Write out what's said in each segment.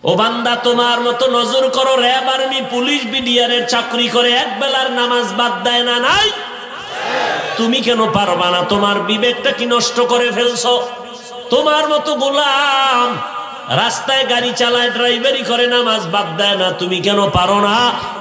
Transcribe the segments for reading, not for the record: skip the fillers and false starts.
ও বান্দা, তোমার মতো নজর করো, র্যাব, আর্মি, পুলিশ, বিডিআরের চাকরি করে এক বেলার নামাজ বাদ দেয় না? নাই? তুমি কেন পারবা না? তোমার বিবেকটা কি নষ্ট করে ফেলছো? তোমার মতো গোলাম রাস্তায় গাড়ি চালায়, ড্রাইভারি করে, নামাজ বাদ দেয় না, তুমি কেন পারো না?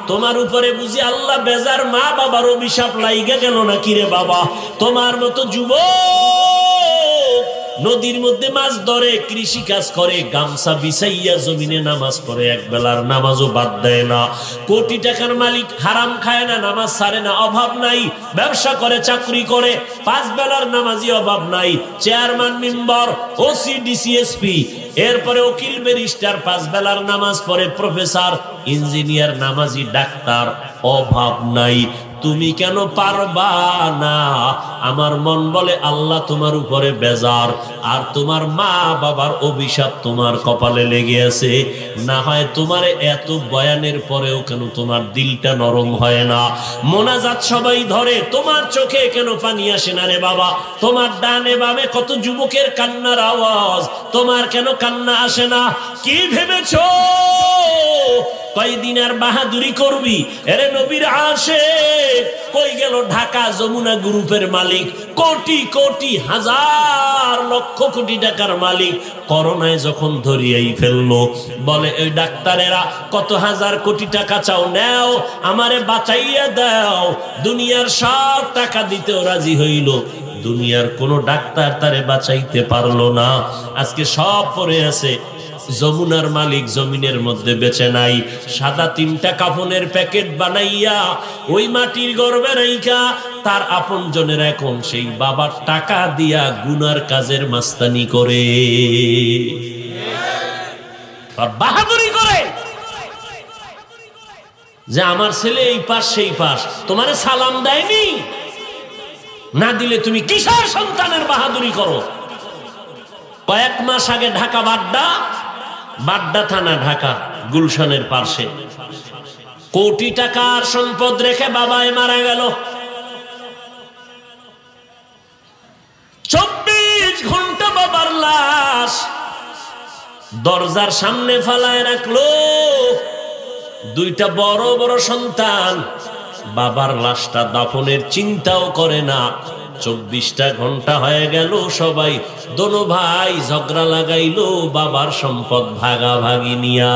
তোমার উপরে বুঝি আল্লাহ বেজার, মা বাবার অভিশাপ লাইগা গেল না কিরে বাবা? তোমার মতো যুবক নদীর মধ্যে মাছ ধরে, কৃষি কাজ করে, গামছা বিছাইয়া জমিনে নামাজ পড়ে, এক বেলার নামাজও বাদ দেয় না। কোটি টাকার মালিক, হারাম খায় না, নামাজ ছাড়ে না, অভাব নাই। ব্যবসা করে, চাকরি করে, 5 বেলার নামাজি অভাব নাই। চেয়ারম্যান, মেম্বার, ওসি, ডিসিএসপি, এরপরে উকিল, ব্যারিস্টার, 5 বেলার নামাজ পড়ে, প্রফেসর, ইঞ্জিনিয়ার, নামাজি, ডাক্তার, অভাব নাই। তুমি কেন পারবা না? আমার মন বলে আল্লাহ তোমার উপরে বেজার, আর তোমার মা বাবার অভিশাপ তোমার কপালে লেগে আছে। না হয় তোমার এত বয়ানের পরেও কেন তোমার দিলটা নরম হয় না? মোনাজাত সবাই ধরে, তোমার চোখে কেন পানি আসে না রে বাবা? তোমার ডানে বামে কত যুবকের কান্নার আওয়াজ, তোমার কেন কান্না আসে না? কি ভেবেছো কয়দিন আর বাহাদুরি করবি? এরে নবীর আশিক কই গেল ঢাকা যমুনা গ্রুপের মালিক, কোটি কোটি হাজার লক্ষ কোটি টাকার মালিক, করোনায় যখন ধরিয়েই ফেললো, বলে ওই ডাক্তারেরা কত হাজার কোটি টাকা চাও, নাও, আমারে বাঁচাইয়া দাও। দুনিয়ার সব টাকা দিতেও রাজি হইল, দুনিয়ার কোন ডাক্তার তারে বাঁচাইতে পারলো না। আজকে সব পড়ে আছে। যমুনার মালিক জমিনের মধ্যে বেঁচে নাই, সাদা 3টা কাফনের প্যাকেট বানাইয়া ওই মাটির গর্ভে রাইখা তার আপন জনের এখন সেই বাবার টাকা দিয়া গুনার কাজের মাস্তানি করে, আর বাহাদুরি করে যে আমার ছেলে এই পাশ সেই পাশ। তোমারে সালাম দেয়নি? না দিলে তুমি কিসের সন্তানের বাহাদুরি করো? কয়েক মাস আগে ঢাকা বাড্ডা থানা, ঢাকা গুলশানের পাশে, কোটি টাকার সম্পদ রেখে বাবায় মারা গেল। 24 ঘন্টা বাবার লাশ দরজার সামনে ফালায় রাখলো। 2টা বড় বড় সন্তান বাবার লাশটা দাফনের চিন্তাও করে না। 24টা ঘন্টা হয়ে গেল, সবাই দোনো ভাই ঝগড়া লাগাইলো বাবার সম্পদ ভাগাভাগি নিয়া।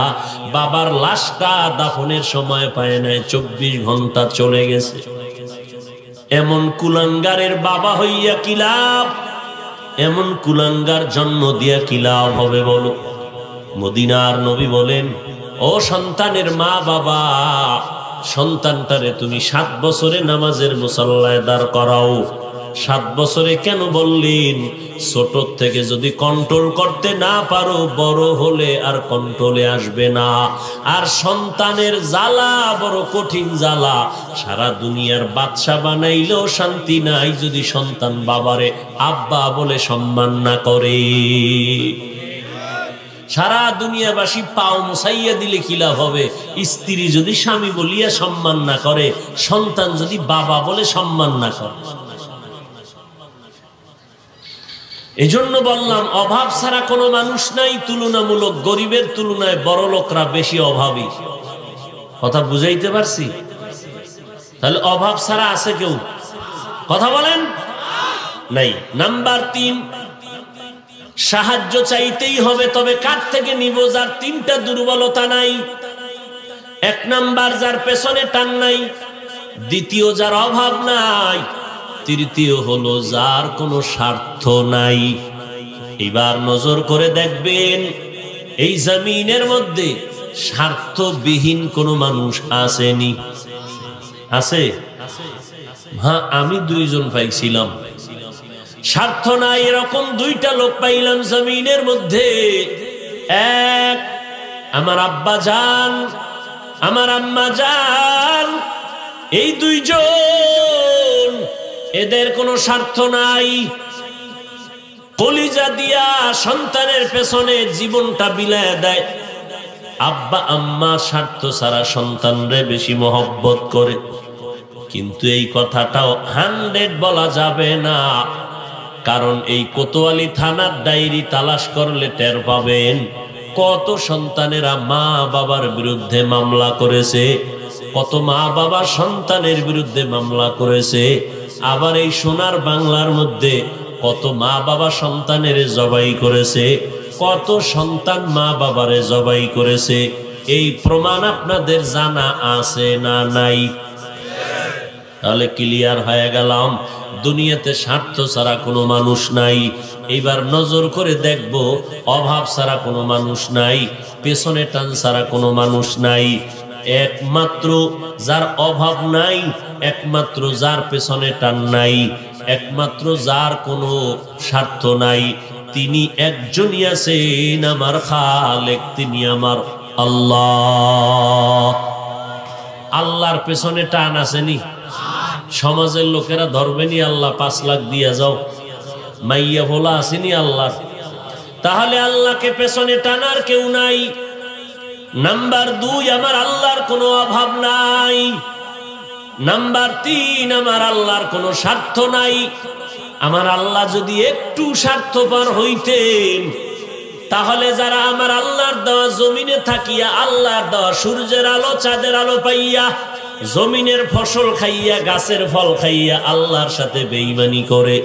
বাবার লাশটা দাফনের সময় পায় নাই, 24 ঘন্টা চলে গেছে। এমন কুলাঙ্গারের বাবা হইয়া কি লাভ? এমন কুলাঙ্গার জন্ম দিয়া কি লাভ হবে বলো? মদিনার নবী বলেন, ও সন্তানের মা বাবা, সন্তানটারে তুমি 7 বছরে নামাজের মুসাল্লায় দাঁড় করাও। 7 বছরে কেন বললেন? ছোট থেকে যদি কন্ট্রোল করতে না পারো, বড় হলে আর কন্ট্রোলে আসবে না। আর সন্তানের জ্বালা বড় কঠিন জ্বালা। সারা দুনিয়ার বাদশা বানাইলেও শান্তি নাই যদি সন্তান বাবারে আব্বা বলে সম্মান না করে। সারা দুনিয়াবাসী পাও মুসাইয়া দিলে কি লাভ হবে? স্ত্রী যদি স্বামী বলিয়া সম্মান না করে, সন্তান যদি বাবা বলে সম্মান না করে। এজন্য বললাম, অভাব ছাড়া কোনো মানুষ নাই। তুলনামূলক গরিবের তুলনায় বড় লোকরা বেশি অভাবী। কথা বুঝাইতে পারছি? তাহলে অভাব ছাড়া আছে কেউ? কথা বলেন। নাই। নাম্বার 3, সাহায্য চাইতেই হবে, তবে কার থেকে নিব? যার 3টা দুর্বলতা নাই। 1 নাম্বার যার পেছনে টান নাই, 2য় যার অভাব নাই, 3য় হলো যার কোনো স্বার্থ নাই। এবার নজর করে দেখবেন, এই জমিনের মধ্যে স্বার্থবিহীন কোনো মানুষ আসেনি? আছে? হ্যাঁ, আমি 2 জন পাইছিলাম। স্বার্থ নাই এরকম 2টা লোক পাইলাম জমিনের মধ্যে। এক, আমার আব্বা জান, আমার আম্মা জান। এই 2 জন, এদের কোনো স্বার্থ নাই। কলিজা দিয়া সন্তানের পেছনে জীবনটা বিলায় দেয়। আব্বা আম্মা স্বার্থ ছাড়া সন্তানরে বেশি মহব্বত করে, কিন্তু এই কথাটাও 100 বলা যাবে না। কারণ এই কোতোয়ালি থানার ডায়েরি তালাশ করলে টের পাবেন, কত সন্তানেরা মা বাবার বিরুদ্ধে মামলা করেছে, কত মা বাবা সন্তানের বিরুদ্ধে মামলা করেছে। আবার এই সোনার বাংলার মধ্যে কত মা বাবা সন্তানের জবাই করেছে, কত সন্তান মা বাবারে জবাই করেছে। এই প্রমাণ আপনাদের জানা আছে না নাই? তাহলে ক্লিয়ার হয়ে গেলাম, দুনিয়াতে স্বার্থ ছাড়া কোনো মানুষ নাই। এইবার নজর করে দেখব, অভাব ছাড়া কোনো মানুষ নাই, পেছনে টান ছাড়া কোনো মানুষ নাই। একমাত্র যার অভাব নাই, একমাত্র যার পেছনে টান নাই, একমাত্র যার কোনো স্বার্থ নাই, তিনি একজনই আছেন, আমার খালেক, তিনি আমার আল্লাহ। আল্লাহর পেছনে টান আসেনি? সমাজের লোকেরা ধরবেনি আল্লাহ 5 লাখ দিয়া যাও, মাইয়া ভোলা আসেনি আল্লাহ। তাহলে আল্লাহকে পেছনে টানার কেউ নাই। নাম্বার 2, আমার আল্লাহর কোনো অভাব নাই। নাম্বার 3, আমার আল্লাহর কোনো স্বার্থ নাই। আমার আল্লাহ যদি একটু স্বার্থপর হইতেন, তাহলে যারা আমার আল্লাহর দেওয়া জমিনে থাকিয়া, আল্লাহর দেওয়া সূর্যের আলো চাঁদের আলো পাইয়া, জমিনের ফসল খাইয়া, গাছের ফল খাইয়া আল্লাহর সাথে বেঈমানি করে,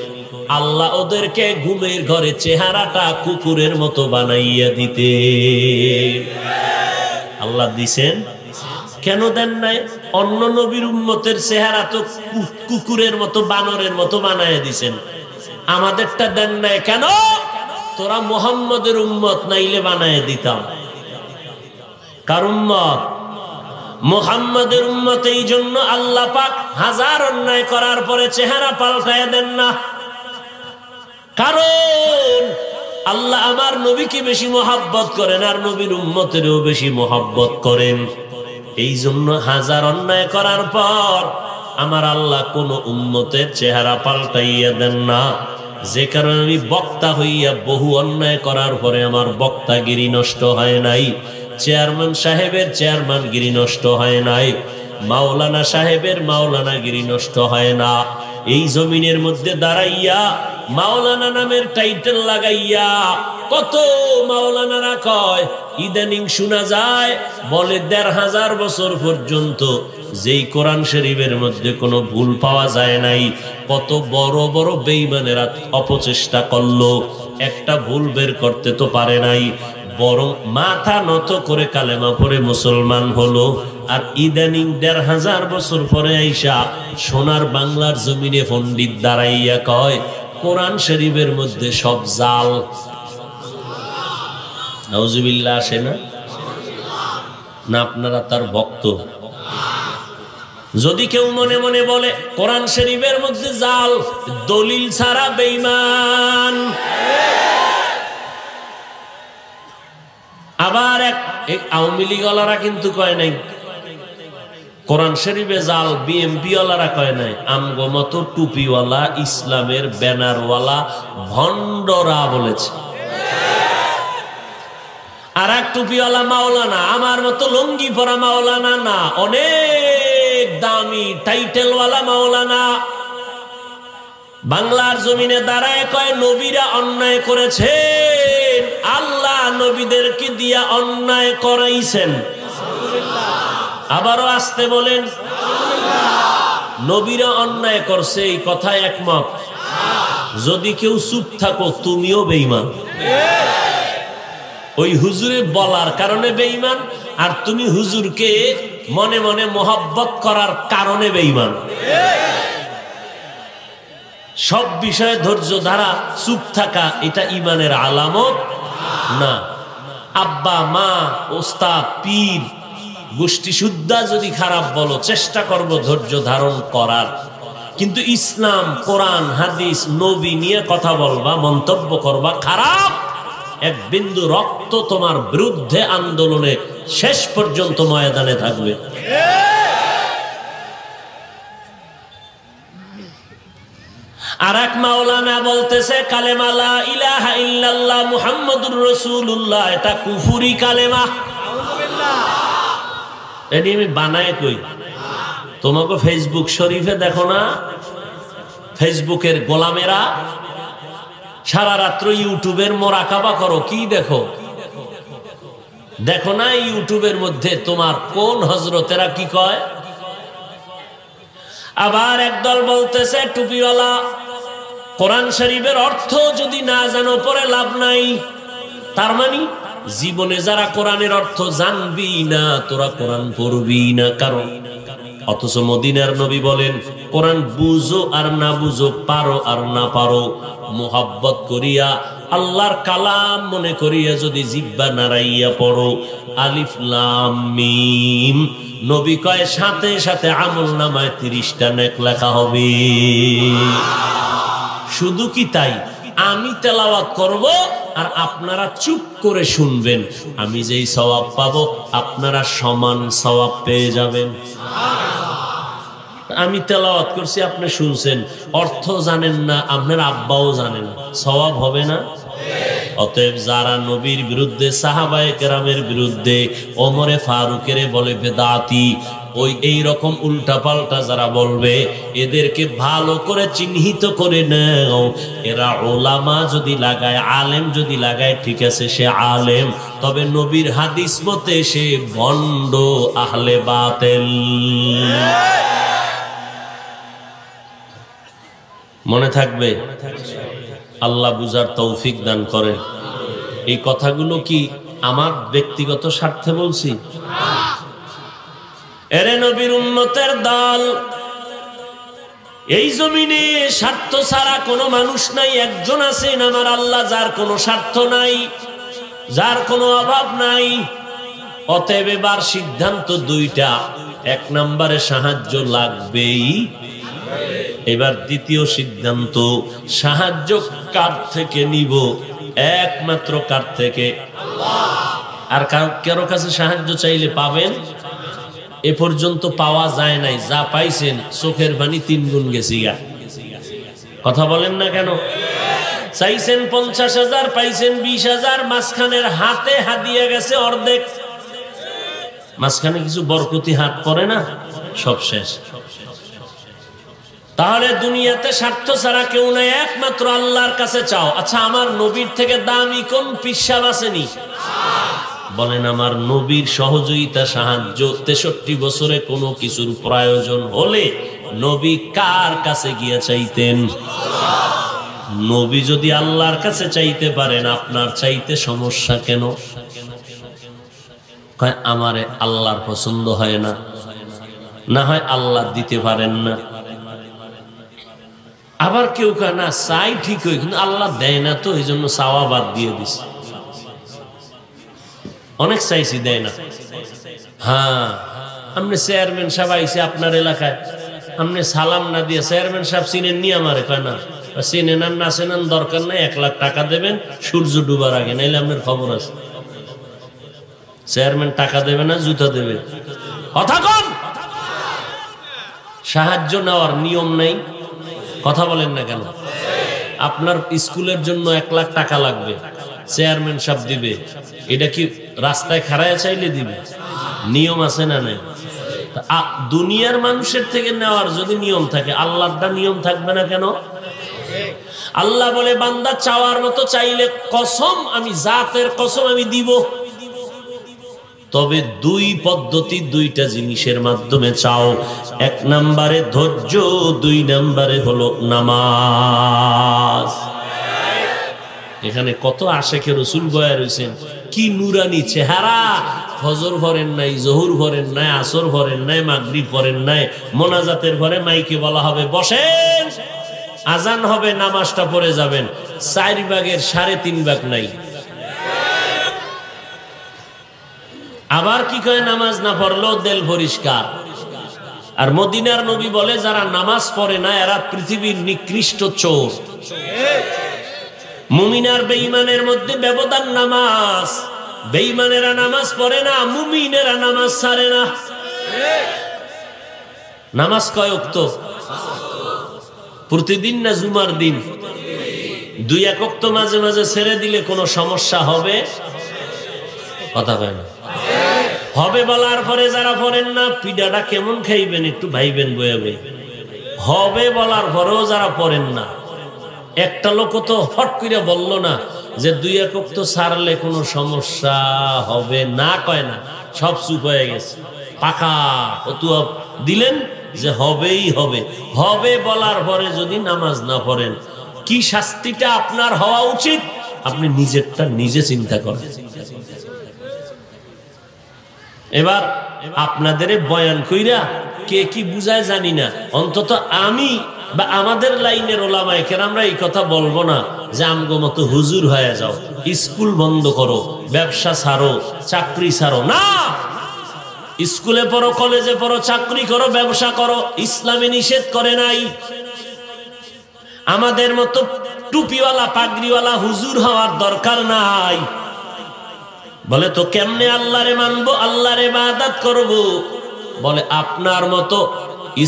আল্লাহ ওদেরকে ঘুমের ঘরে চেহারাটা কুকুরের মতো বানাইয়া দিতে। আল্লাহ দিছেন, কেন দেন নাই? অন্য নবীর উম্মতের চেহারা তো কুকুরের মতো, বানরের মতো বানাইয়া দিছেন, আমাদেরটা দেন নাই কেন? তোরা মুহাম্মদের উম্মত, নাইলে বানাইয়া দিতাম। কার উম্মত? মুহাম্মদের উম্মত। এই জন্য আল্লাহ পাক হাজার অন্যায় করার পরে চেহারা পাল্টায় দেন না। কারণ আল্লাহ আমার নবীকে বেশি মহব্বত করেন, আর নবীর উম্মতেরও বেশি মহব্বত করেন। এই জন্য হাজার অন্যায় করার পর আমার আল্লাহ কোন উম্মতের চেহারা পাল্টাইয়া দেন না। যে কারণে আমি বক্তা হইয়া বহু অন্যায় করার পরে আমার বক্তাগিরি নষ্ট হয় নাই, চেয়ারম্যান সাহেবের চেয়ারম্যানগিরি নষ্ট হয় নাই, মাওলানা সাহেবের মাওলানাগিরি নষ্ট হয় না। এই জমিনের মধ্যে দাঁড়াইয়া মাওলানা নামের টাইটেল লাগাইয়া কত মাওলানারা কয়, ইদানিং শোনা যায় বলে ১৫০০ বছর পর্যন্ত যেই কোরআন শরীফের মধ্যে কোনো ভুল পাওয়া যায় নাই, কত বড় বড় বেঈমানেরা অপচেষ্টা করলো, একটা ভুল বের করতে তো পারে নাই, বরং মাথা নত করে কালেমা পড়ে মুসলমান হলো। আর ইদানিং ১৫০০ বছর পরে আইসা সোনার বাংলার জমিনে পণ্ডিত দাঁড়াইয়া কয় কোরআন শরীফের মধ্যে সব জাল। নাউজুবিল্লাহ আসে না? না আপনারা তার ভক্ত? যদি কেউ মনে মনে বলে কোরআন শরীফের মধ্যে জাল, দলিল ছাড়া বেঈমান। আবার এক আওয়ামী লীগওয়ালারা কিন্তু কয় নাই কোরআন শরীফে জাল, বিএমপি ওয়ালারা কয় নাই, আমগো মতো টুপিওয়ালা ইসলামের ব্যানারওয়ালা ভণ্ডরা বলেছে। আর এক টুপিওয়ালা মাওলানা, আমার মতো লুঙ্গি পরা মাওলানা না, অনেক দামি টাইটেলওয়ালা মাওলানা, বাংলার জমিনে দাঁড়ায় কয় নবীরা অন্যায় করেছেন, আল্লাহ নবীদেরকে দিয়া অন্যায় করাইছেন। আবারও আসতে বলেন, নবীরা অন্যায় করছে, এই কথায় একমত? যদি কেউ চুপ থাকো তুমিও বেঈমান। ওই হুজুরে বলার কারণে বেঈমান, আর তুমি হুজুরকে মনে মনে মোহাব্বত করার কারণে বেঈমান। সব বিষয়ে ধৈর্য ধারা, চুপ থাকা, এটা ইমানের আলামত না। আব্বা মা ওস্তাদ পীর গোষ্ঠী শুদ্ধা যদি খারাপ বলো, চেষ্টা করব ধৈর্য ধারণ করার, কিন্তু ইসলাম কোরআন হাদিস নবী নিয়ে কথা বলবা, মন্তব্য করবা, খারাপ এক বিন্দু রক্ত তোমার বিরুদ্ধে আন্দোলনে শেষ পর্যন্ত ময়দানে থাকবে। আর এক মাওলানা বলতেছে কালেমা লা ইলাহা ইল্লাল্লাহ মুহাম্মাদুর রাসূলুল্লাহ এটা কুফরি কালেমা। এটি আমি বানায় কই, তোমাকে ফেসবুক শরীফে দেখো না, ফেসবুকের গোলামেরা সারা রাত্র ইউটিউবের মোরাকাবা করো, কি দেখো? দেখো না ইউটিউবের মধ্যে তোমার কোন হযরতেরা কি কয়। আবার একদল বলতেছে টুপিওয়ালা, কোরআন শরীফের অর্থ যদি না জানো পরে লাভ নাই। তার মানে জীবনে যারা কোরআনের অর্থ জানবি না তোরা কোরআন পড়বি না। কারণ অথচ মদিনার নবী বলেন কোরআন বুঝো আর না বুঝো, পারো আর না পারো, মুহাব্বত করিয়া আল্লাহর কালাম মনে করিয়া যদি জিহ্বা নাড়াইয়া পড়ো, আলিফ লাম মিম, নবী কয় সাথে সাথে আমলনামায় 30টা নেক লেখা হবে। শুধু কি তাই, আমি তেলাওয়াত করব আর আপনারা চুপ করে শুনবেন, আমি যেই সওয়াব পাবো আপনারা সমান সওয়াব পেয়ে যাবেন। আমি তেলাওয়াত করছি, আপনি শুনছেন, অর্থ জানেন না, আপনার আব্বাও জানেন, সওয়াব হবে না? অতএব যারা নবীর বিরুদ্ধে, সাহাবায়ে কেরামের বিরুদ্ধে, ওমরে ফারুকের বলে বেদাতি, ওই এই রকম উল্টা পাল্টা যারা বলবে, এদেরকে ভালো করে চিহ্নিত করে নাও। এরা ওলামা যদি লাগায়, আলেম যদি লাগায়, ঠিক আছে সে আলেম, তবে নবীর হাদিস মতে সে ভণ্ড আহলে বাতিল। মনে থাকবে। আল্লাহ বুঝার তৌফিক দান করেন। এই কথাগুলো কি আমার ব্যক্তিগত স্বার্থে বলছি? এরে নবীর উম্মতের দল, এই জমিনে স্বার্থ ছাড়া কোনো মানুষ নাই। একজন আছেন আমার আল্লাহ, যার কোনো স্বার্থ নাই, যার কোনো অভাব নাই। অতএব এবার সিদ্ধান্ত দুইটা, এক নম্বরে সাহায্য লাগবেই। এবার দ্বিতীয় সিদ্ধান্ত, সাহায্য কার থেকে নিব? একমাত্র কার থেকে? আর কারো কাছে সাহায্য চাইলে পাবেন? এ পর্যন্ত পাওয়া যায় নাই, যা পাইছেন চোখের পানি 3 গুণ গেছি গা। কথা বলেন না কেন? চাইছেন 50,000, পাইছেন 20,000, মাঝখানের হাতে হাদিয়া গেছে অর্ধেক। মাঝখানে কিছু বরকতি হাত পড়ে না, সব শেষ। তাহলে দুনিয়াতে স্বার্থ ছাড়া কেউ নাই, একমাত্র আল্লাহর কাছে চাও। আচ্ছা, আমার নবীর থেকে দামি কোন পিসাব আসেনি? বলেন, আমার নবীর সহযোগিতা, সাহায্য 63 বছরে কোনো কিছুর প্রয়োজন হলে নবী কার কাছে গিয়া চাইতেন? নবী যদি আল্লাহর কাছে চাইতে পারেন, আপনার চাইতে সমস্যা কেন? কয় আমারে আল্লাহর পছন্দ হয় না, না হয় আল্লাহ দিতে পারেন না। আবার কেউ কয় না চাই ঠিক হয়, কিন্তু আল্লাহ দেয় না, তো এই জন্য চাওয়া বাদ দিয়ে দিছে। অনেক চাইছি, দেয় না। হ্যাঁ, আপনি চেয়ারম্যান সাহেব আইসে আপনার এলাকায়, আপনি সালাম না দিয়ে চেয়ারম্যান সাহেব চিনেন নি? আমারে কয় না, চিনেন আর না চেনেন দরকার নাই, 1 লাখ টাকা দেবেন সূর্য ডুবার আগে, নাইলে আপনার খবর আছে। চেয়ারম্যান টাকা দেবে না, জুতা দেবে। কথা কন। সাহায্য নেওয়ার নিয়ম নাই। কথা বলেন না কেন? আপনার স্কুলের জন্য 1 লাখ টাকা লাগবে, চেয়ারম্যান সাহেব দিবে, এটা কি রাস্তায় খাড়ায় চাইলে দিবে? নিয়ম আছে না নাই? দুনিয়ার মানুষের থেকে নেওয়ার যদি নিয়ম থাকে, আল্লাহরটা নিয়ম থাকবে না কেন? আল্লাহ বলে বান্দা চাওয়ার মতো চাইলে কসম, আমি জাতের কসম আমি দিব। তবে 2 পদ্ধতি, 2টা জিনিসের মাধ্যমে চাও। 1 নম্বরে ধৈর্য, 2 নম্বরে হলো নামাজ। এখানে কত আশেকে রসুল বয়া রয়েছেন, কি নুরানি চেহারা। ফজর ভরেন নাই, জহুর ভরেন নাই, আসর ভরেন নাই, মাগরিব ভরেন নাই, মোনাজাতের ঘরে মাইকে বলা হবে বসেন, আজান হবে, নামাজটা পড়ে যাবেন, 4 ভাগের 3.5 ভাগ নাই। আবার কি কয়, নামাজ না পড়লেও দেল পরিষ্কার। আর মদিনার নবী বলে যারা নামাজ পড়ে না এরা পৃথিবীর নিকৃষ্ট চোর। মুমিন আর বেঈমানের মধ্যে ব্যবধান নামাজ। বেঈমানেরা নামাজ পড়ে না, মুমিনেরা নামাজ ছাড়ে না। নামাজ কয় ওয়াক্ত? প্রতিদিন না জুমার দিন? 2-1 ওয়াক্ত মাঝে মাঝে ছেড়ে দিলে কোনো সমস্যা হবে? কথা কয় না? হবে বলার পরে যারা পড়েন না, পিডাটা কেমন খাইবেন একটু ভাইবেন বয়ে বয়ে। হবে বলার পরেও যারা পড়েন না, একটা লোক তো ফট করে বলল না, যে দুই একক তো ছাড়লে কোনো সমস্যা হবে না, কয় না, সব চুপ হয়ে গেছে, পাকা ফতুয়া দিলেন যে হবেই হবে। হবে বলার পরে যদি নামাজ না পড়েন, কি শাস্তিটা আপনার হওয়া উচিত আপনি নিজেরটা নিজে চিন্তা করেন। এবার আপনাদের বয়ান কইরা কে কি বুঝায় জানি না, অন্তত আমি বা আমাদের লাইনের ওলামায়ে কেরামরা এই কথা বলবো না যে আমগো মতো হুজুর হয়ে যাও, স্কুল বন্ধ করো, ব্যবসা ছাড়ো, চাকরি ছাড়ো। না, স্কুলে পড়ো, কলেজে পড়ো, চাকরি করো, ব্যবসা করো, ইসলামে নিষেধ করে নাই। আমাদের মতো টুপিওয়ালা পাগড়িওয়ালা হুজুর হওয়ার দরকার নাই। বলে তো কেমনে আল্লাহরে মানবো, আল্লাহরে ইবাদত করব? বলে আপনার মতো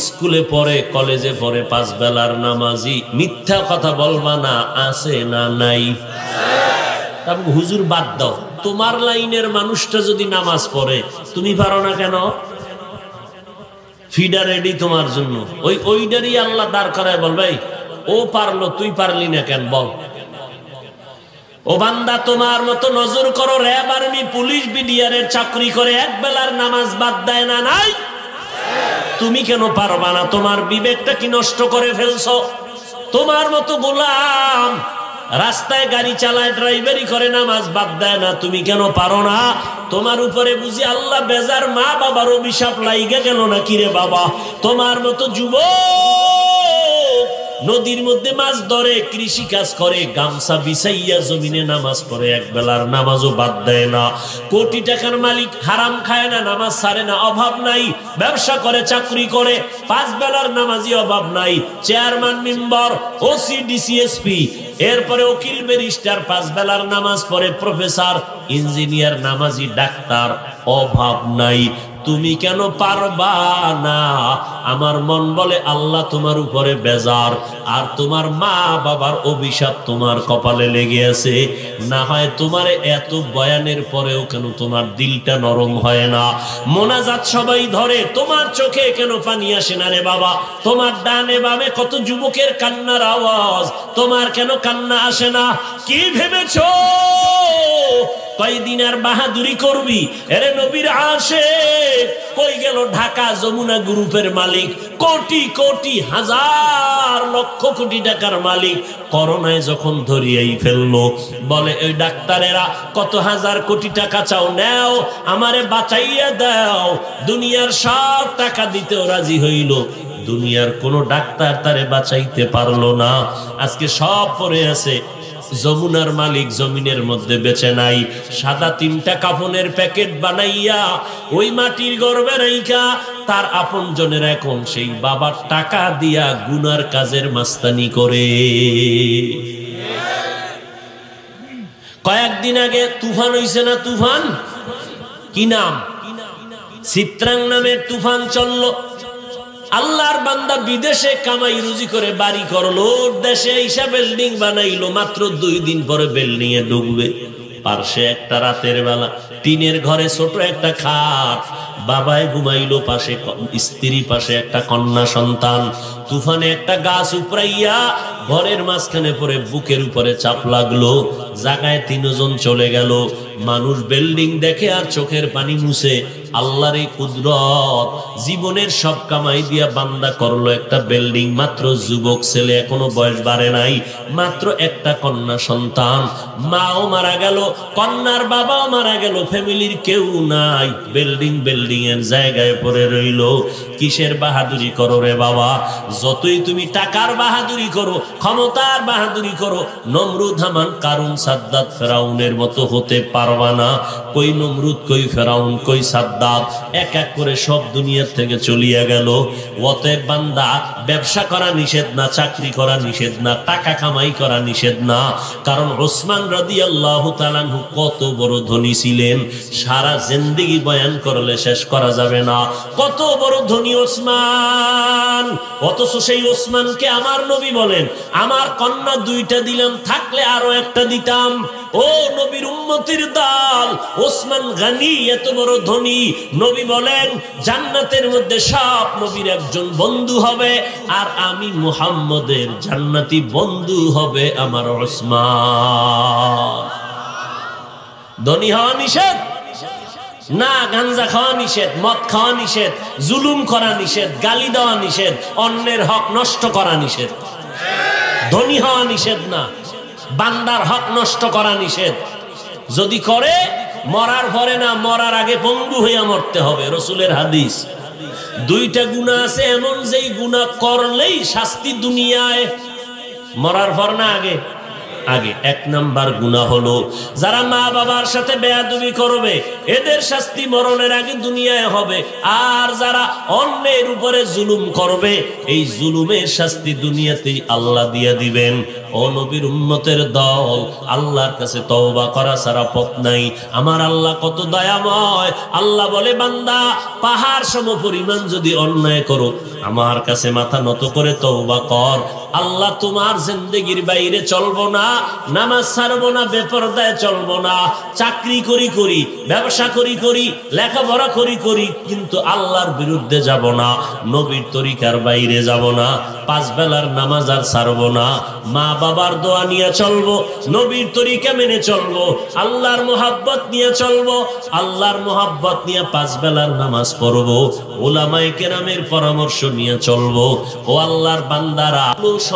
স্কুলে পড়ে, কলেজে পড়ে, 5 বেলার নামাজি, মিথ্যা কথা বলবা না, আছে না নাই? তারপর হুজুর বাদ দাও, তোমার লাইনের মানুষটা যদি নামাজ পড়ে তুমি পারো না কেন? ফিডার রেডি তোমার জন্য, ওইটারই আল্লাহ দাঁড় করায় বলবে ও পারলো, তুই পারলি না কেন বল। ও বান্দা, তোমার মতো নজর করো, র্যাব, আর্মি, পুলিশ, বিডিআরের চাকরি করে এক বেলার নামাজ বাদ দেয় না নাই? তুমি কেন পারবা না? তোমার বিবেকটা কি নষ্ট করে ফেলছো? তোমার মতো গোলাম রাস্তায় গাড়ি চালায়, ড্রাইভারি করে, নামাজ বাদ দেয় না, তুমি কেন পারো না? তোমার উপরে বুঝি আল্লাহ বেজার, মা বাবার অভিশাপ লাইগা গেল না কিরে বাবা? তোমার মতো যুবক নদীর মধ্যে মাছ ধরে, কৃষি কাজ করে, গামছা বিছাইয়া জমিনে নামাজ পড়ে, এক বেলার নামাজও বাদ দেয় না। কোটি টাকার মালিক, হারাম খায় না, নামাজ ছাড়ে না, অভাব নাই, ব্যবসা করে, চাকরি করে, 5 বেলার নামাজি, অভাব নাই, চেয়ারম্যান, মেম্বার, ওসি, ডিসিএসপি, এরপরে উকিল, ব্যারিস্টার, 5 বেলার নামাজ পড়ে, প্রফেসর, ইঞ্জিনিয়ার, নামাজি, ডাক্তার, অভাব নাই। তুমি কেন পারবা না? আমার মন বলে আল্লাহ তোমার উপরে বেজার, আর তোমার মা বাবার অভিশাপ তোমার কপালে লেগে আছে। না হয় তোমার এত বয়ানের পরেও কেন তোমার দিলটা নরম হয় না? মোনাজাত সবাই ধরে, তোমার চোখে কেন পানি আসে না রে বাবা? তোমার ডানে বামে কত যুবকের কান্নার আওয়াজ, তোমার কেন কান্না আসে না? কি ভেবেছো কয়দিন আর বাহাদুরি করবি? এরে নবীর আশিক কই গেল ঢাকা যমুনা গ্রুপের মালিক, কোটি কোটি হাজার লক্ষ কোটি টাকার মালিক, করোনায় যখন ধরিয়েই ফেললো, বলে ওই ডাক্তারেরা কত হাজার কোটি টাকা চাও, নেও, আমারে বাঁচাইয়া দাও। দুনিয়ার সব টাকা দিতেও রাজি হইল, দুনিয়ার কোন ডাক্তার তারে বাঁচাইতে পারলো না। আজকে সব পড়ে আছে, যমুনার মালিক জমিনের মধ্যে বেঁচে নাই। সাদা 3টা কাফনের প্যাকেট বানাইয়া ওই মাটির গর্ভে রাইখা তার আপন জনের এখন সেই বাবার টাকা দিয়া গুনার কাজের মাস্তানি করে। কয়েকদিন আগে তুফান হইছে না? তুফান কি নাম? চিত্রাং নামের তুফান চললো। আল্লাহর বান্দা বিদেশে কামাই রুজি করে বাড়ি করলো, দেশে এসে বিল্ডিং বানাইলো, মাত্র 2 দিন পরে বিল্ডিং এ ডুববে। পাশে একটা রাতের বেলা টিনের ঘরে ছোট একটা খাট, বাবাই ঘুমাইলো, পাশে স্ত্রী, পাশে একটা কন্যা সন্তান। তুফানে একটা গাছ উপড়াইয়া ঘরের মাঝখানে পড়ে বুকের উপরে চাপ লাগলো, জায়গায় 3 জন চলে গেল। মানুষ বিল্ডিং দেখে আর চোখের পানি মুছে। আল্লাহর এই কুদরত, জীবনের সব কামাই দিয়া বান্দা করলো একটা বিল্ডিং। মাত্র যুবক ছেলে, এখনো বয়স বাড়ে নাই, মাত্র একটা কন্যা সন্তান। মাও মারা গেল, কন্যার বাবাও মারা গেল, ফ্যামিলির কেউ নাই, বিল্ডিং এর জায়গায় পড়ে রইল। কিসের বাহাদুরি করো রে বাবা? যতই তুমি টাকার বাহাদুরি করো, ক্ষমতার বাহাদুরি করো, নমরুদ, হামান, কারুন, সাদ্দাত, ফেরাউনের মতো হতে পারবা না। কই নমরুদ, কই ফেরাউন, কই সাদ্দাত, এক এক করে সব দুনিয়ার থেকে চলিয়া গেল। অতএব বান্দা, ব্যবসা করা নিষেধ না, চাকরি করা নিষেধ না, টাকা কামাই করা নিষেধ না। কারণ ওসমান রাদিয়াল্লাহু তাআলা আনহু কত বড় ধনী ছিলেন, সারা জিন্দেগি বয়ান করলে শেষ করা যাবে না। কত বড় ধনী ওসমান! অথচ সেই ওসমানকে আমার নবী বলেন, আমার কন্যা দুইটা দিলাম, থাকলে আরো একটা দিতাম। ও নবীর উম্মতির দল, ওসমান গনি এত বড় ধনী, নবী বলেন জান্নাতের মধ্যে সব নবীর একজন বন্ধু হবে, আর আমি মুহাম্মদের জান্নাতি বন্ধু হবে আমার ওসমান। ধনী হওয়া নিষেধ না, গাঞ্জা খাওয়া নিষেধ, মদ খাওয়া নিষেধ, জুলুম করা নিষেধ, গালি দেওয়া নিষেধ, অন্যের হক নষ্ট করা নিষেধ। ধনী হওয়া নিষেধ না, বান্দার হক নষ্ট করা নিষেধ। যদি করে মরার পরে না, মরার আগে পঙ্গু হইয়া মরতে হবে, রসুলের হাদিস। দুইটা গুনাহ আছে এমন, যেই গুনাহ করলেই শাস্তি দুনিয়ায়, মরার পর না আগে? আগে। এক নাম্বার গুনাহ হলো যারা মা বাবার সাথে বেয়াদবি করবে, এদের শাস্তি মরণের আগে দুনিয়ায় হবে। আর যারা অন্যের উপরে জুলুম করবে, এই জুলুমের শাস্তি দুনিয়াতেই আল্লাহ দিয়ে দিবেন। ও নবীর উম্মতের দল, আল্লাহর কাছে তওবা করা ছাড়া পথ নাই। আমার আল্লাহ কত দয়াময়। আল্লাহ বলে, বান্দা পাহাড় সম পরিমাণ যদি অন্যায় করো, আমার কাছে মাথা নত করে তওবা কর, আল্লাহ তোমার জিন্দেগির বাইরে চলবো না, নামাজ ছাড়বো না, বেপরদায় চলবো না, চাকরি করি, ব্যবসা করি, লেখাপড়া করি, কিন্তু আল্লাহর বিরুদ্ধে যাব না, নবীর তরিকার বাইরে যাব না, 5 বেলার নামাজ আর ছাড়বো না, মা বাবার দোয়া নিয়ে চলবো, নবীর তরিকা মেনে চলবো, আল্লাহর মোহাব্বত নিয়ে চলবো, আল্লাহর মোহাব্বত নিয়ে 5 বেলার নামাজ পড়বো, উলামায়ে কেরামের পরামর্শ নিয়ে চলবো। ও আল্লাহর বান্দারা,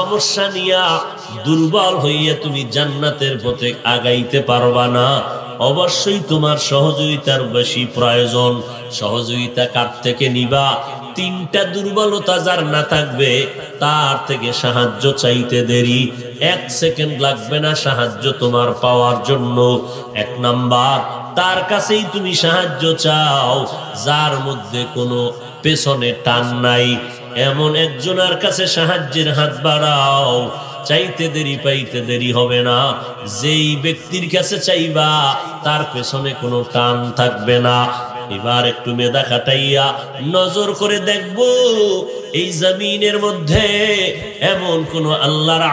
সমস্যা নিয়া দুর্বল হইয়া তুমি জান্নাতের পথে আগাইতে পারবা না। অবশ্যই তোমার সহযোগিতার বেশি প্রয়োজন। সহযোগিতা কার থেকে নিবা? 3টা দুর্বলতা যার না থাকবে, তার থেকে সাহায্য চাইতে দেরি 1 সেকেন্ড লাগবে না সাহায্য তোমার পাওয়ার জন্য। 1 নাম্বার, তার কাছেই তুমি সাহায্য চাও যার মধ্যে কোনো পেছনে টান নাই। এমন একজনের কাছে সাহায্যের হাত বাড়াও, চাইতে দেরি পাইতে দেরি হবে না। যেই ব্যক্তির কাছে চাইবা, তার পেছনে কোনো টান থাকবে না। এবার একটু মেধা খাটাইয়া নজর করে দেখবো, এই জমিনের মধ্যে এমন কোন আল্লাহর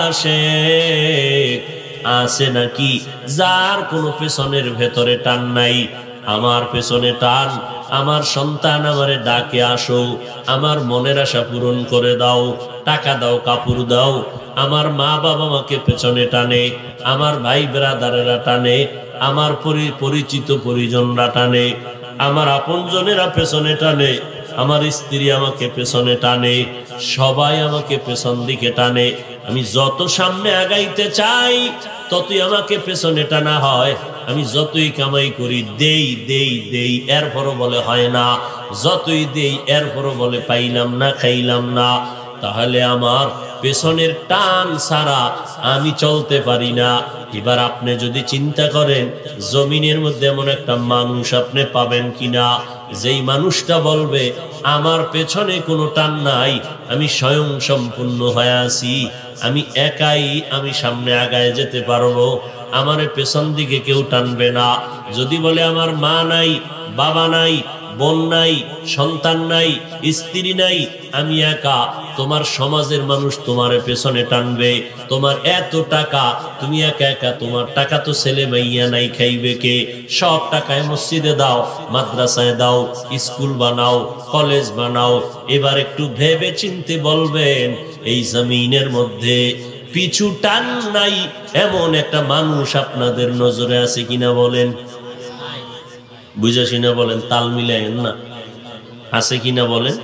আশিক আছে নাকি যার কোনো পেছনের ভেতরে টান নাই? আমার পেছনে টান, আমার সন্তান আমারে ডাকে, আসো, আমার মনের আশা পূরণ করে দাও, টাকা দাও, কাপড় দাও। আমার মা বাবা আমাকে পেছনে টানে, আমার ভাই ব্রাদারেরা টানে, আমার পরিচিত পরিজনরা টানে, আমার আপনজনেরা পেছনে টানে, আমার স্ত্রী আমাকে পেছনে টানে, সবাই আমাকে পেছন দিকে টানে। আমি যত সামনে আগাইতে চাই, ততই আমাকে পেছনে টানা হয়। আমি যতই কামাই করি, দেই, এরপরও বলে হয় না, যতই দেই এরপরও বলে পাইলাম না, খাইলাম না। তাহলে আমার পেছনের টান ছাড়া আমি চলতে পারি না। এবার আপনি যদি চিন্তা করেন, জমিনের মধ্যে এমন একটা মানুষ আপনি পাবেন কিনা, যেই মানুষটা বলবে আমার পেছনে কোনো টান নাই, আমি স্বয়ং সম্পূর্ণ হয়ে আছি, আমি একাই আমি সামনে আগায় যেতে পারবো, আমার পেছন দিকে কেউ টানবে না। যদি বলে আমার মা নাই, বাবা নাই, বোন নাই, সন্তান নাই, স্ত্রী নাই, আমি একা, তোমার সমাজের মানুষ তোমার পেছনে টানবে। তোমার এত টাকা, তুমি একা, তোমার টাকা তো ছেলে মাইয়া নাই, খাইবে কে? সব টাকায় মসজিদে দাও, মাদ্রাসায় দাও, স্কুল বানাও, কলেজ বানাও। এবার একটু ভেবে চিনতে বলবেন, এই জমিনের মধ্যে পিছু টান নাই এমন একটা মানুষ আপনাদের নজরে আছে কিনা বলেন? বুঝাছি না বলেন, তাল মিলাইন না, আছে কিনা বলেন?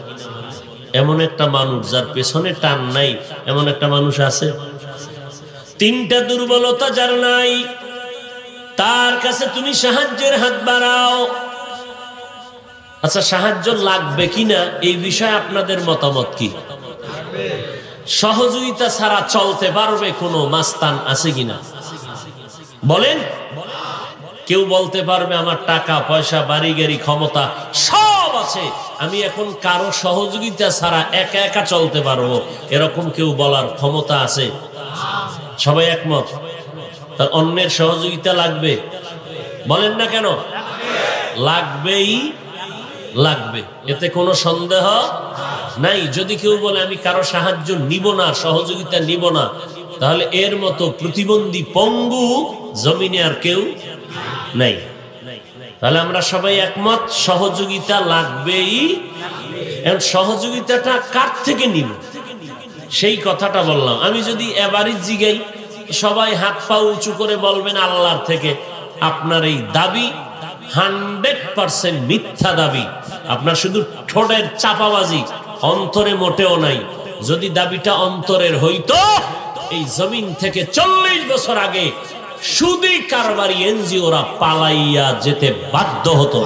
এমন একটা মানুষ যার পেছনে টান নাই, এমন একটা মানুষ আছে? 3টা দুর্বলতা যার নাই, তার কাছে তুমি সাহায্যের হাত বাড়াও। আচ্ছা, সাহায্য লাগবে কিনা এই বিষয়ে আপনাদের মতামত কি? সহযোগিতা ছাড়া চলতে পারবে কোনো মাস্তান আছে কিনা বলেন? কেউ বলতে পারবে আমার টাকা পয়সা, বাড়ি গাড়ি, ক্ষমতা সব আছে, আমি এখন কারো সহযোগিতা ছাড়া একা চলতে পারবো, এরকম কেউ বলার ক্ষমতা আছে? সবাই একমত? তার অন্যের সহযোগিতা লাগবে, বলেন না কেন? লাগবেই লাগবে, এতে কোনো সন্দেহ নাই। যদি কেউ বলে আমি কারো সাহায্য নিব না, সহযোগিতা নিব না, তাহলে এর মতো প্রতিবন্ধী পঙ্গু জমিনে আর কেউ নাই। তাহলে আমরা সবাই একমত, সহযোগিতা লাগবেই। এখন সহযোগিতাটা কার থেকে নিব সেই কথাটা বললাম। আমি যদি এবারই জিগাই, সবাই হাত পা উঁচু করে বলবেন আল্লাহর থেকে। আপনার এই দাবি 100% মিথ্যা দাবি। আপনার শুধু ঠোঁটের চাপাবাজি, অন্তরে মোটেও নাই। যদি দাবিটা অন্তরের হইতো, এই জমিন থেকে 40 বছর আগে সুদী কারবারি এনজিওরা পালাইয়া যেতে বাধ্য হতো।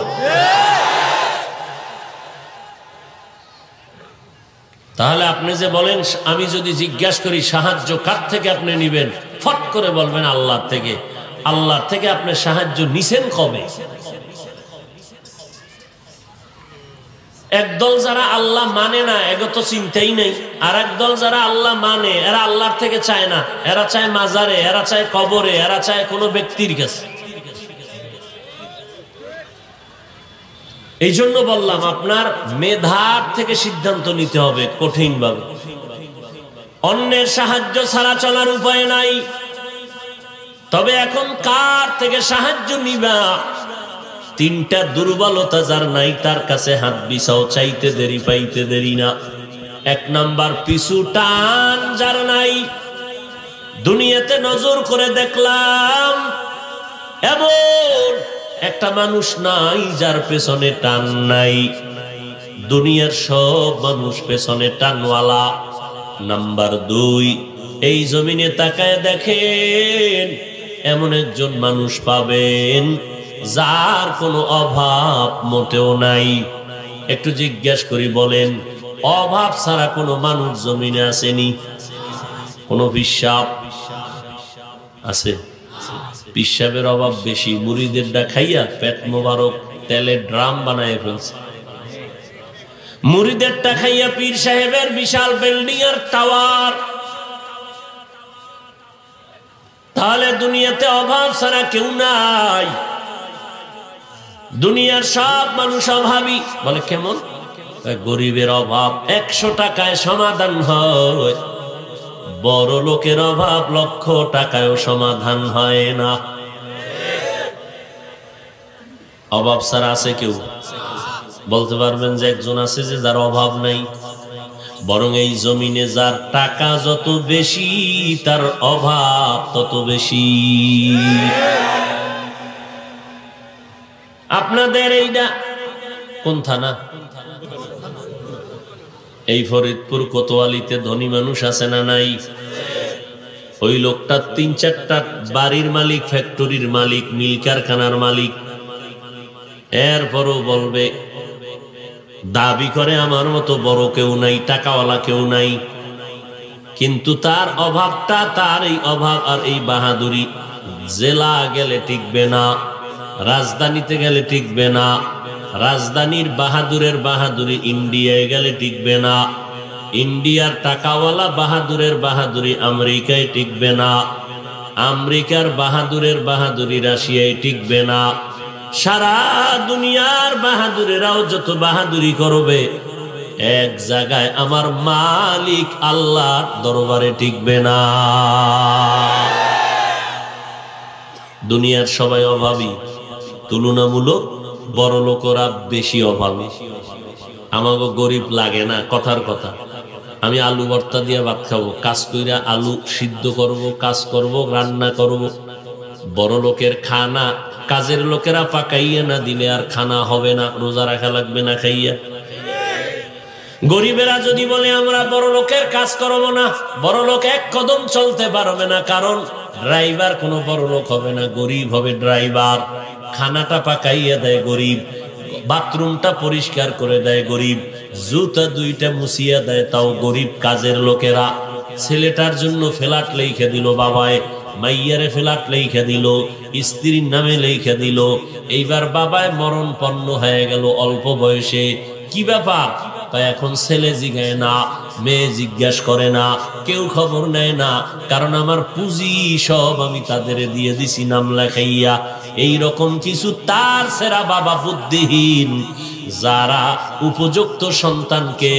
তাহলে আপনি যে বলেন, আমি যদি জিজ্ঞাসা করি সাহায্য কার থেকে আপনি নিবেন, ফট করে বলবেন আল্লাহর থেকে। আল্লাহর থেকে আপনি সাহায্য নিছেন কবে? একদল যারা আল্লাহ মানে না, এগো তো চিন্তাই নেই। আর একদল যারা আল্লাহ মানে, এরা আল্লাহর থেকে চায় না। এরা চায় মাজারে, এরা চায় কবরে, এরা চায় কোনো ব্যক্তির কাছে। এই জন্য বললাম, আপনার মেধার থেকে সিদ্ধান্ত নিতে হবে কঠিনভাবে। অন্যের সাহায্য ছাড়া চলার উপায় নাই। তবে এখন কার থেকে সাহায্য নিবা? তিনটা দুর্বলতা যার নাই, তার কাছে হাত বিছাও, চাইতে দেরি পাইতে দেরি না। 1 নাম্বার, পিছু টান যার নাই। দুনিয়াতে নজর করে দেখলাম এমন একটা মানুষ নাই যার পেছনে টান নাই। দুনিয়ার সব মানুষ পেছনে টানওয়ালা। নাম্বার 2, এই জমিনে তাকায় দেখেন এমন একজন মানুষ পাবেন যার কোনো অভাব মোটেও নাই। একটু জিজ্ঞেস করি, বলেন অভাব ছাড়া কোনো মানুষ জমিনে আসেনি? কোনো পিসাব আছে? পিসাবের অভাব বেশি। মুড়িদের খাইয়া পেট মোবারক তেলের ড্রাম বানায় ফেলছে। মুড়িদের খাইয়া পীর সাহেবের বিশাল বিল্ডিং এর টাওয়ার। তাহলে দুনিয়াতে অভাব ছাড়া কেউ নাই। দুনিয়ার সব মানুষ অভাবী। বলে কেমন? গরিবের অভাব 100 টাকায় সমাধান হয়, বড় লোকের অভাব 1,00,000 টাকায়ও সমাধান হয় না। অভাব ছাড়া আছে কেউ? বলতে পারবেন যে একজন আছে যে যার অভাব নাই? বরং এই জমিনে যার টাকা যত বেশি, তার অভাব তত বেশি। আপনাদের এইটা কোন থানা? এই ফরিদপুর কোতোয়ালিতে ধনী মানুষ আছে না নাই? ওই লোকটা 3-4টা বাড়ির মালিক, ফ্যাক্টরির মালিক, মিল কারখানার মালিক। এরপরও বলবে, দাবি করে আমার মতো বড় কেউ নাই, টাকাওয়ালা কেউ নাই। কিন্তু তার অভাবটা, তার এই অভাব আর এই বাহাদুরি জেলা গেলে টিকবে না, রাজধানীতে গেলে টিকবে না। রাজধানীর বাহাদুরের বাহাদুরি ইন্ডিয়ায় গেলে টিকবে না। ইন্ডিয়ার টাকাওয়ালা বাহাদুরের বাহাদুরি আমেরিকায় টিকবে না। আমেরিকার বাহাদুরের বাহাদুরি রাশিয়ায় টিকবে না। সারা দুনিয়ার বাহাদুরেরাও যত বাহাদুরি করবে, এক জায়গায় আমার মালিক আল্লাহর দরবারে টিকবে না। দুনিয়ার সবাই অভাবী, তুলনামূলক বড় লোকেরা বেশি অভাবী। আমাকে গরিব লাগে না, কথার কথা। আমি আলু ভর্তা দিয়ে ভাত খাবো, কাজ কইরা আলু সিদ্ধ করব, কাজ করব, রান্না করব। বড় লোকের খানা কাজের লোকেরা পাকাইয়া না দিলে আর খানা হবে না, রোজা রাখা লাগবে না খাইয়া। গরিবেরা যদি বলে আমরা বড় লোকের কাজ করব না, বড় লোক 1 কদম চলতে পারবে না। কারণ ড্রাইভার কোনো বড় লোক হবে না, গরিব হবে ড্রাইভার। খানাটা পাকাইয়া দেয় গরিব, বাথরুমটা পরিষ্কার করে দেয় গরিব, জুতা 2টা মুছিয়া দেয় তাও গরিব কাজের লোকেরা। ছেলেটার জন্য ফ্ল্যাট লেখা দিল বাবায়, মাইয়ারে ফ্ল্যাট লেখা দিল, স্ত্রীর নামে লেখা দিল। এইবার বাবায় মরণপন্ন হয়ে গেল অল্প বয়সে। কি ব্যাপার? তাই এখন ছেলে জিজ্ঞাসা না, মেয়ে জিজ্ঞাসা করে না, কেউ খবর নেয় না, কারণ আমার পুঁজি সব আমি তাদের দিয়ে দিছি নাম লেখাইয়া। এইরকম কিছু তার সেরা বাবা বুদ্ধিহীন, যারা উপযুক্ত সন্তানকে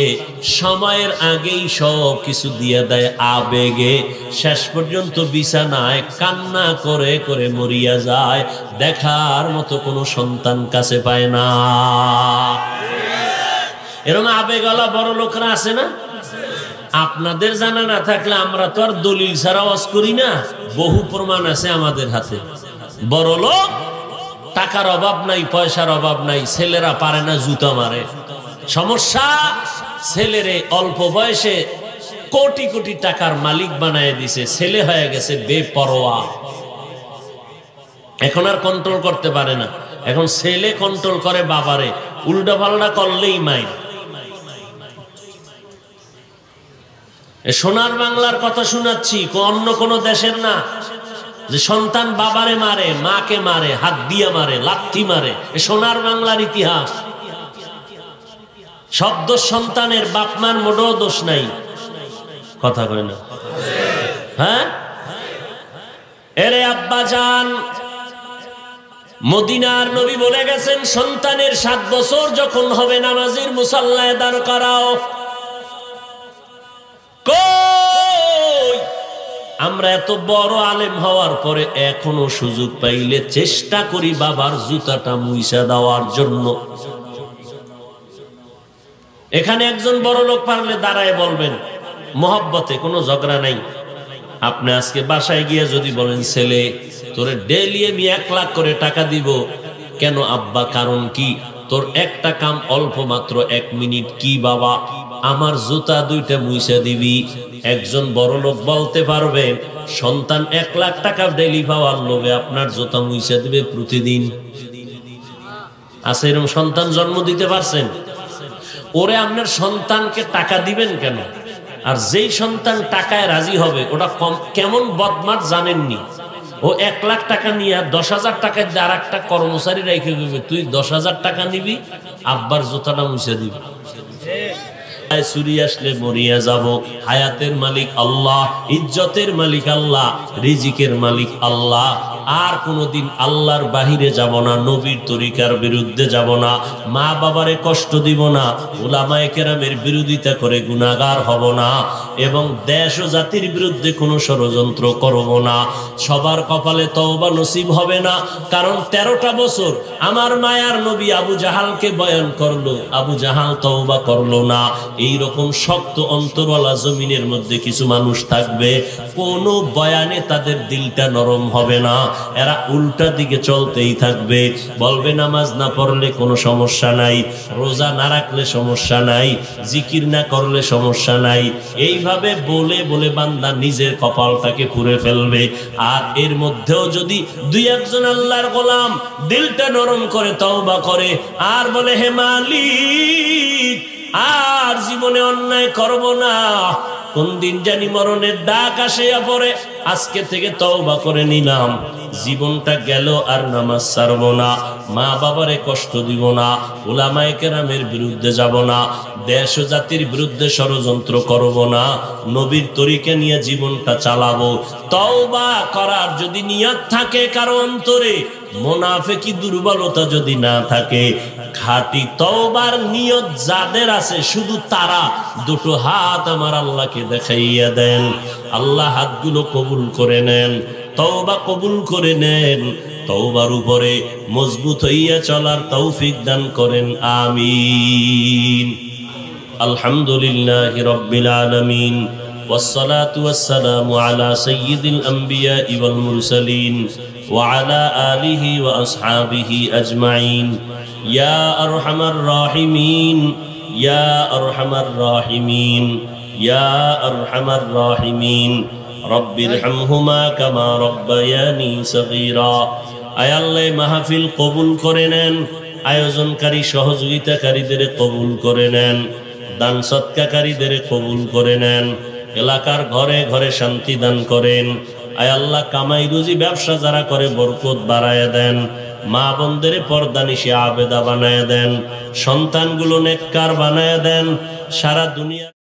সময়ের আগেই সব কিছু দিয়ে দেয় আবেগে, শেষ পর্যন্ত বিছানায় কান্না করে করে মরিয়া যায়, দেখার মতো কোনো সন্তান কাছে পায় না। এরকম আবেগওয়ালা বড় লোকরা আছে না? আপনাদের জানা না থাকলে আমরা তো আর দলিল ছাড়া ওয়াজ করি না, বহু প্রমাণ আছে আমাদের হাতে। বড় লোক, টাকার অভাব নাই, পয়সার অভাব নাই, ছেলেরা পারে না জুতা মারে। সমস্যা, ছেলেরে অল্প বয়সে কোটি কোটি টাকার মালিক বানায় দিছে, ছেলে হয়ে গেছে বেপরোয়া, এখন আর কন্ট্রোল করতে পারে না। এখন ছেলে কন্ট্রোল করে বাবারে, উল্টা পাল্টা করলেই মাইর। সোনার বাংলার কথা শোনাচ্ছি, অন্য কোন দেশের না, যে সন্তান বাবারে মারে, মাকে মারে, হাত দিয়ে মারে, লাথি মারে। সোনার বাংলার ইতিহাস। শব্দ সন্তানের, বাপ মার মোটেও দোষ নাই। কথা কয় না? হ্যাঁ, এরে আব্বা জান, মদিনার নবী বলে গেছেন, সন্তানের 7 বছর যখন হবে নামাজের মুসাল্লায় দাঁড় করাও। আমরা এত বড় আলেম হওয়ার পরে এখনো সুযোগ পাইলে চেষ্টা করি বাবার জুতাটা মুইসা দেওয়ার জন্য। এখানে একজন বড় লোক পারলে দাঁড়ায় বলবেন, মহব্বতে, কোনো ঝগড়া নাই। আপনি আজকে বাসায় গিয়ে যদি বলেন, ছেলে তোরে ডেইলি আমি 1 লাখ করে টাকা দিব। কেন আব্বা, কারণ কি? তোর একটা কাম অল্প মাত্র 1 মিনিট। কি বাবা? আমার জুতা 2টা মুইসা দিবি। একজন বড় লোক বলতে পারবে, সন্তান 1 লাখ টাকা ডেইলি পাওয়ার লোভে আপনার জুতা মুইসা দিবে প্রতিদিন? আছে এরকম সন্তান জন্ম দিতে পারছেন? ওরে আপনার সন্তানকে টাকা দিবেন কেন? আর যেই সন্তান টাকায় রাজি হবে, ওটা কেমন বদমাশ জানেননি? ও 1 লাখ টাকা নিয়ে 10,000 টাকায় আর একটা কর্মচারী রেখে দেবে, তুই 10,000 টাকা নিবি, আব্বার জুতাটা মুছে দিবি। চুরি আসলে মরিয়া যাব। হায়াতের মালিক আল্লাহ, ইজ্জতের মালিক আল্লাহ, রিজিকের মালিক আল্লাহ। আর কোনদিন আল্লাহর বাহিরে যাব না, নবীর তরিকার বিরুদ্ধে যাব না, মা বাবারে কষ্ট দিব না, উলামায়ে কেরামের বিরোধিতা করে গুনাহগার হব না, এবং দেশ ও জাতির বিরুদ্ধে কোনো ষড়যন্ত্র করব না। সবার কপালে তওবা নসিব হবে না, কারণ 13টা বছর আমার মায়ার নবী আবু জাহালকে বয়ান করলো, আবু জাহাল তওবা করলো না। এইরকম শক্ত অন্তরওয়ালা জমিনের মধ্যে কিছু মানুষ থাকবে, কোনো বয়ানে তাদের দিলটা নরম হবে না, এরা উল্টা দিকে চলতেই থাকবে। বলবে নামাজ না পড়লে কোনো সমস্যা নাই, রোজা না রাখলে সমস্যা নাই, জিকির না করলে সমস্যা নাই। এইভাবে বলে বলে বান্দা নিজের কপালটাকে পুড়ে ফেলবে। আর এর মধ্যেও যদি 2-1 আল্লাহর গোলাম দিলটা নরম করে তওবা করে আর বলে, হে মালিক, আর জীবনে অন্যায় করব না, কোন দিন জানি মরণের ডাক আসে পড়ে, আজকে থেকে তওবা করে নিলাম, জীবনটা গেল, আর নামাজ ছাড়ব না, মা বাবারে কষ্ট দিব না, উলামায়ে কেরামের বিরুদ্ধে যাব না, দেশ ও জাতির বিরুদ্ধে ষড়যন্ত্র করব না, নবীর তরিকা নিয়ে জীবনটা চালাবো। তওবা করার যদি নিয়ত থাকে কারো অন্তরে, মুনাফিকি দুর্বলতা যদি না থাকে, খাঁটি তওবার নিয়ত যাদের আছে, শুধু তারা 2টো হাত আমার আল্লাহকে দেখাইয়া দেন। আল্লাহ হাতগুলো কবুল করে নেন, তওবা কবুল করে নেন, তওবার উপরে মজবুত হইয়া চলার তৌফিক দান করেন। আমিন। আলহামদুলিল্লাহি রাব্বিল আলামিন, ওয়াসসালাতু ওয়াসসালামু আলা সাইয়্যিদিল আমবিয়াই ওয়াল মুরসালিন ওয়া আলা আলিহি ওয়া আসহাবিহি আজমাইন। ইয়া আরহামার রাহিমিন, ইয়া আরহামার রাহিমিন, ইয়া আরহামার রাহিমিন, রব্বিরহামহুমা কামা রব্বায়ানি সগীরা। আয় আল্লাহ, মাহফিল কবুল করে নেন, আয়োজনকারী সহযোগিতাকারীদের কবুল করে নেন, দান সৎকারীদের কবুল করে নেন, এলাকার ঘরে ঘরে শান্তি দান করেন। আয় আল্লাহ, কামাই রুজি ব্যবসা যারা করে বরকত বাড়ায় দেন, মা বোনদের পর্দানিশি আবেদা বানায় দেন, সন্তানগুলো নেককার বানায় দেন। সারা দুনিয়া